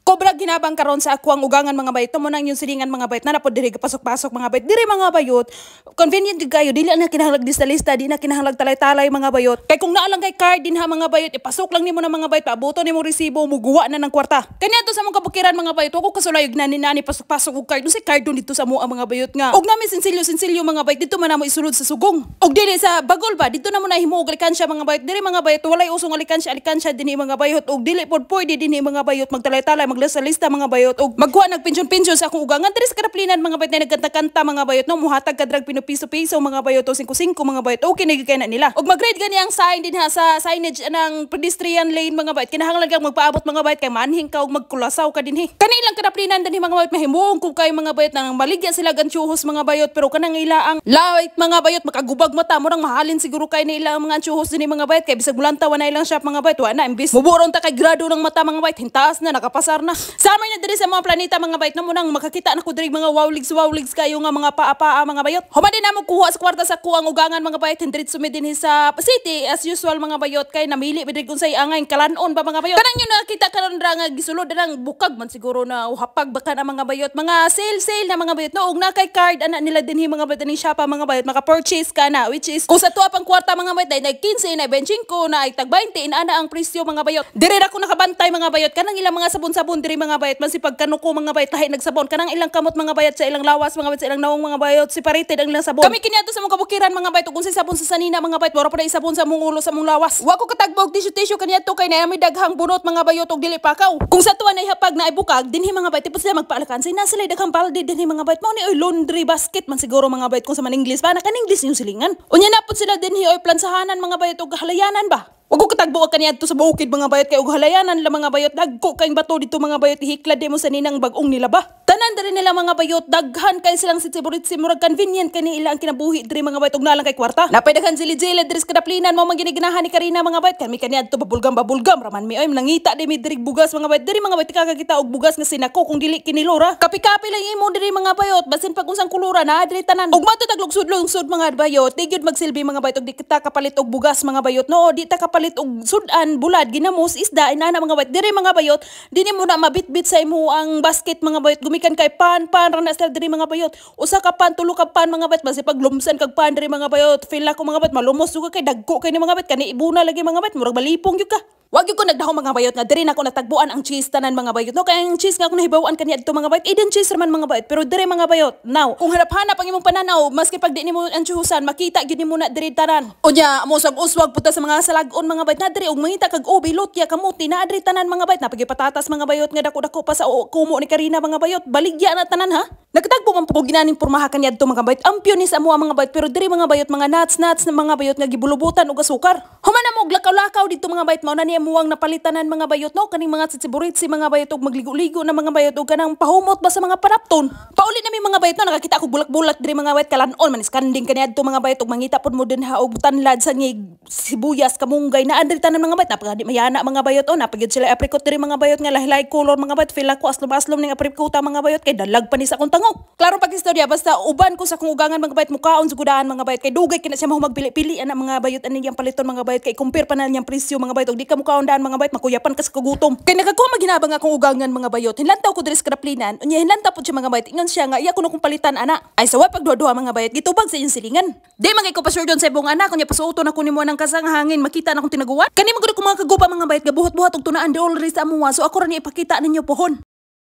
Kobra ginabang karon sa ako ang ugangan mga bayot. Tamo nang yung silingan mga bayot na napod diri pasok-pasok mga bayot. Diri mga bayot. Convenient jud kayo dili na kinahanglan lista-lista, di na kinahanglan talay-talay mga bayot. Kay kung naa lang kay card din ha mga bayot, ipasok lang nimo na mga bayot, paabuto nimo resibo, muguwa na ng kwarta. Kaniadto sa mga kabukiran mga bayot, ako kasulayog nani pasok-pasok og card. No si card dito sa mo ang mga bayot nga. Og nami sinsilyo mga bayot dito man namo isulod sa sugong. Og dili sa bagol ba dito na mo na himuog alikansya mga bayot. Diri mga bayot walay usong alikansya dinhi mga bayot. Og dili pod pwede dinhi mga bayot magtalay-talay maglista-lista mga bayot og magkuha nagpensyon-pensyon sa akong ugangan diri sa karaplinan mga bayot na nagkanta-kanta mga bayot no muhatag kadrag piso-piso mga bayot o 5-5 mga bayot okay nagigay na nila og mag-grade gani ang sign din ha sa signage ng pedestrian lane mga bayot kinahanglan kang magpaabot mga bayot kay manhing ka og magkulasaw ka dinhi kani ilang karaplinan dinhi mga bayot mahimuong kung kay mga bayot nang maligya sila ganchuhos mga bayot pero kanang ila ang light mga bayot makagubag mata mo nang mahalin siguro kay na ilang mga chuhos dinhi mga bayot kay bisag mulanta wa na ilang shop mga bayot wa na imbis muburon ta kay grado ng mata mga bayot hintaas na nakapasar na samay na diri sa mga planeta mga bayot na mo nang makakita na ko diri mga wawligs kayo nga mga paa mga bayot. Human din namo kuha sa kwarta sa kuang ugangan mga bayot diretso mi dinhi sa city as usual mga bayot kay namili bidrig unsay angay kalanon ba mga bayot. Kanang yun nakita karon ra nga gisulod nang bukag man siguro na uhapag baka na mga bayot mga sale na mga bayot no og na kay card ana nila dinhi mga bayot ni shop mga bayot maka-purchase ka na which is kung sa tuwa pang kwarta mga bayot na 15 na 25 na tag 20 ana ang presyo mga bayot. Diri ra ko nakabantay mga bayot kanang ilang mga sabon-sabon diri mga bayot man si pagkanuko mga bayot lahi nagsabon kanang ilang kamot mga bayot sa ilang lawas mga bayot sa ilang nawong mga bayot separated ang ilang sabon kami kiniadto sa mga kabukiran mga bayot kung sa sabon sa sanina mga bayot wala pa na sabon sa mong ulo sa mong lawas wa ko katagbog tissue kaniadto kay na may daghang bunot mga bayot og dili pakaw kung sa tuwa na ihapag na ibukag dinhi mga bayot tipos sila magpaalakan say nasa lay daghang balde dinhi mga bayot mao ni oy laundry basket man siguro mga bayot kung sa man English pa na kan English yung silingan unya napod sila dinhi oy plansahanan mga bayot og halayanan ba. Wag ko katagbo ka kaniadto sa bukid mga bayot kay og halayanan la mga bayot dagko kay bato dito mga bayot hiklad mo sa ninang bag-ong nila ba. Tanan diri nila mga bayot daghan kay silang sitiburitzim murag convenient kani ila ang kinabuhi diri mga bayot og nalang kay kwarta. Napay daghan zili-zili diri sa kadaplinan mao man giniginahan ni Karina mga bayot kami kaniadto babulgam raman mi oy nangita di mi diri bugas mga bayot diri mga bayot kakakita og bugas nga sinako kung dili kinilora. Kapi-kapi lang imo diri mga bayot basin pag unsang kulura na diri tanan. Og matutag lugsud mga bayot di gyud magsilbi mga bayot og di kita kapalit og bugas mga bayot no di ta palit og sudan bulad ginamos isda inana mga bayot diri mga bayot dinhi mo na mabitbit sa imo ang basket mga bayot gumikan kay pan ra na sila diri mga bayot usa ka pan tulo ka pan mga bayot basi paglumsan kag pan diri mga bayot feel ako mga bayot malumos juga kay dagko kay ni mga bayot kani ibuna lagi mga bayot murag malipong gyud ka. Wag ko nagdaho mga bayot nga diri na ko natagbuan ang cheese tanan mga bayot no kay ang cheese nga ako nahibawan kaniya dito mga bayot eden cheese raman mga bayot pero diri mga bayot now kung hanap-hanap ang imong pananaw maski pag di nimo ang chuhusan makita gyud nimo na diri tanan unya mo sag uswag puta sa mga salag-on mga bayot na diri og mangita kag ubi lutya kamuti na diri tanan mga bayot napagi patatas mga bayot nga dako-dako pa sa kumo ni Karina mga bayot baligya na tanan ha nagtagbo man pug ginaning pormaha kaniya dito mga bayot ampyo ni sa mga bayot pero diri mga bayot mga nuts na mga bayot nga gibulubutan og asukar human na mo lakaw-lakaw dito mga bayot mao na niya muwang napalitanan mga bayot no kaning mga tsitsiburit si mga bayot og magligo-ligo na mga bayot og kanang pahumot ba sa mga panapton pauli na mi mga bayot no nakakita ko bulak-bulak diri mga bayot kalanon man iskanding kaniadto mga bayot og mangita pod mo din ha og tanlad sa ngig sibuyas kamunggay na andri tanan mga bayot napagadi mayana mga bayot o napagid sila apricot diri mga bayot nga lahi-lahi color mga bayot feel ako aslom-aslom ning apricota mga bayot kay dalag pa ni sa akong tango klaro pag istorya basta uban ko sa kung ugangan mga bayot mukaon sugudaan mga bayot kay dugay kina siya magpili-pili ana mga bayot ani yang paliton mga bayot kay compare pa na niyang presyo mga bayot og di ka mukaon daan mga bayot makuyapan ka sa kagutom kay nagakakuha maghinabang akong ugangan mga bayot hinlantaw ko diri sa karaplinan unya hinlantaw pud siya mga bayot ingon siya nga iya kuno kong palitan ana ay sawa pagduha-duha mga bayot gitubag sa iyong silingan di man kay ko pa sure don sa ibong anak kunya pasuoton ako nimo nang kasang hangin makita na akong tinaguan kani magud ko mga kagupa mga bayot gabuhot-buhat og tunaan di already sa amuha so ako ra ni ipakita ninyo pohon